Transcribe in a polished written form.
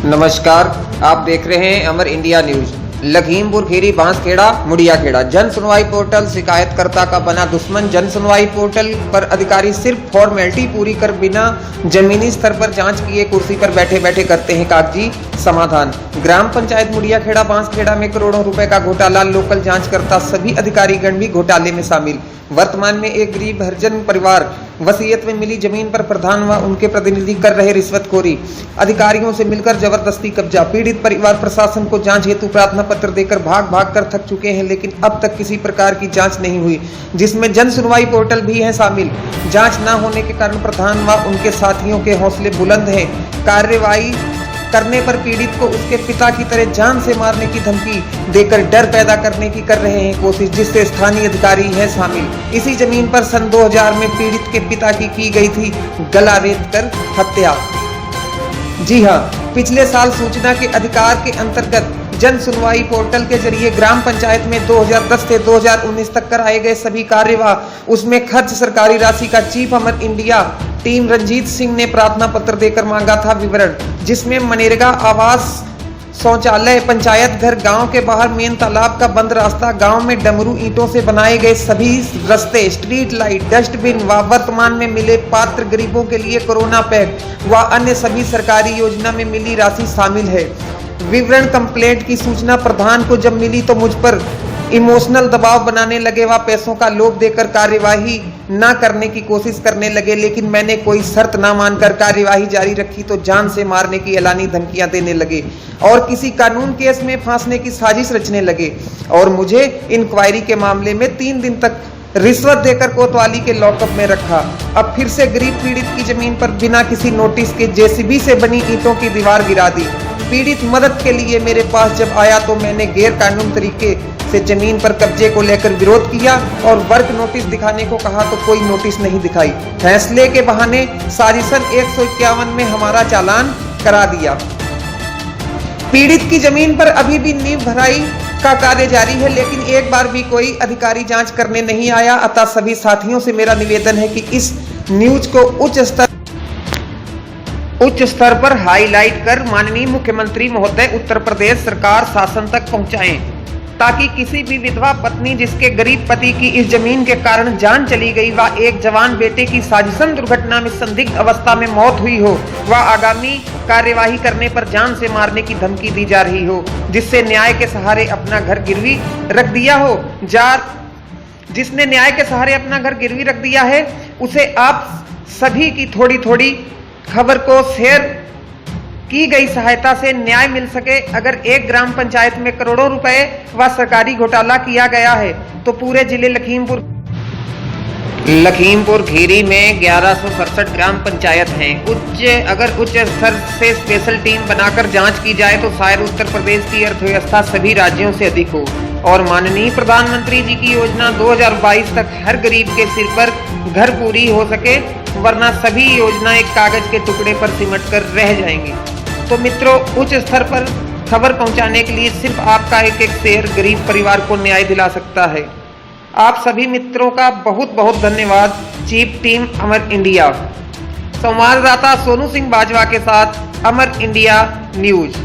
नमस्कार, आप देख रहे हैं अमर इंडिया न्यूज। लखीमपुर खीरी, बांसखेड़ा, मुड़ियाखेड़ा। जन सुनवाई पोर्टल शिकायतकर्ता का बना दुश्मन। जन सुनवाई पोर्टल पर अधिकारी सिर्फ फॉर्मेलिटी पूरी कर बिना जमीनी स्तर पर जांच किए कुर्सी पर बैठे बैठे करते हैं कागजी समाधान। ग्राम पंचायत मुड़ियाखेड़ा, बांसखेड़ा में करोड़ों रुपए का घोटाला। लोकल जांचकर्ता सभी अधिकारीगण भी घोटाले में शामिल। वर्तमान में एक गरीब हरिजन परिवार वसीयत में मिली जमीन पर प्रधान व उनके प्रतिनिधि कर रहे रिश्वतखोरी। अधिकारियों से मिलकर जबरदस्ती कब्जा। पीड़ित परिवार प्रशासन को जांच हेतु प्रार्थना पत्र देकर भाग भाग कर थक चुके हैं, लेकिन अब तक किसी प्रकार की जांच नहीं हुई, जिसमें जन सुनवाई पोर्टल भी है शामिल। जांच न होने के कारण प्रधान व उनके साथियों के हौसले बुलंद हैं। कार्रवाई करने पर पीड़ित को उसके पिता की तरह जान से मारने की धमकी देकर डर पैदा करने की कर रहे हैं कोशिश, जिससे स्थानीय अधिकारी है शामिल। इसी जमीन पर सन 2000 में पीड़ित के पिता की गई थी गला रेत कर हत्या। जी हां, पिछले साल सूचना के अधिकार के अंतर्गत जन सुनवाई पोर्टल के जरिए ग्राम पंचायत में 2010 से 2019 तक कराए गए सभी कार्यवाह, उसमें खर्च सरकारी राशि का चीफ अमर इंडिया टीम रंजीत सिंह ने प्रार्थना पत्र देकर मांगा था विवरण, जिसमें मनरेगा आवास, शौचालय, पंचायत घर, गांव के बाहर मेन तालाब का बंद रास्ता, गांव में डमरू ईंटों से बनाए गए सभी रास्ते, स्ट्रीट लाइट, डस्टबिन व वर्तमान में मिले पात्र गरीबों के लिए कोरोना पैक व अन्य सभी सरकारी योजना में मिली राशि शामिल है। विवरण कंप्लेंट की सूचना प्रधान को जब मिली तो मुझ पर इमोशनल दबाव बनाने लगे व पैसों का लोभ देकर कार्यवाही न करने की कोशिश करने लगे, लेकिन मैंने कोई शर्त न मानकर कार्यवाही जारी रखी तो जान से मारने की एलानी धमकियां देने लगे और किसी कानून केस में फांसने की साजिश रचने लगे और मुझे इंक्वायरी के मामले में 3 दिन तक रिश्वत देकर कोतवाली के लॉकअप में रखा। अब फिर से गरीब पीड़ित की जमीन पर बिना किसी नोटिस के जेसीबी से बनी ईंटों की दीवार गिरा दी। पीड़ित मदद के लिए मेरे पास जब आया तो मैंने गैर कानूनी तरीके से जमीन पर कब्जे को लेकर विरोध किया और वर्क नोटिस दिखाने को कहा तो कोई नोटिस नहीं दिखाई। फैसले के बहाने साजिशन 151 में हमारा चालान करा दिया। पीड़ित की जमीन पर अभी भी नींव भराई का कार्य जारी है, लेकिन एक बार भी कोई अधिकारी जांच करने नहीं आया। अतः सभी साथियों से मेरा निवेदन है कि इस न्यूज को उच्च स्तर पर हाईलाइट कर माननीय मुख्यमंत्री महोदय उत्तर प्रदेश सरकार शासन तक पहुंचाएं, ताकि किसी भी विधवा पत्नी जिसके गरीब पति की इस जमीन के कारण जान चली गई व एक जवान बेटे की साजिशन दुर्घटना में संदिग्ध अवस्था में मौत हुई हो व आगामी कार्यवाही करने पर जान से मारने की धमकी दी जा रही हो, जिससे न्याय के सहारे अपना घर गिरवी रख दिया हो। जिसने न्याय के सहारे अपना घर गिरवी रख दिया है, उसे आप सभी की थोड़ी थोड़ी खबर को शेयर की गई सहायता से न्याय मिल सके। अगर एक ग्राम पंचायत में करोड़ों रुपए व सरकारी घोटाला किया गया है तो पूरे जिले लखीमपुर खीरी में 1167 ग्राम पंचायत हैं। अगर उच्च स्तर से स्पेशल टीम बनाकर जांच की जाए तो शायद उत्तर प्रदेश की अर्थव्यवस्था सभी राज्यों से अधिक हो और माननीय प्रधानमंत्री जी की योजना 2022 तक हर गरीब के सिर पर घर पूरी हो सके, वरना सभी योजना एक कागज के टुकड़े पर सिमट कर रह जाएंगी। तो मित्रों, उच्च स्तर पर खबर पहुंचाने के लिए सिर्फ आपका एक शेयर गरीब परिवार को न्याय दिला सकता है। आप सभी मित्रों का बहुत बहुत धन्यवाद। चीफ टीम अमर इंडिया, संवाददाता सोनू सिंह बाजवा के साथ अमर इंडिया न्यूज।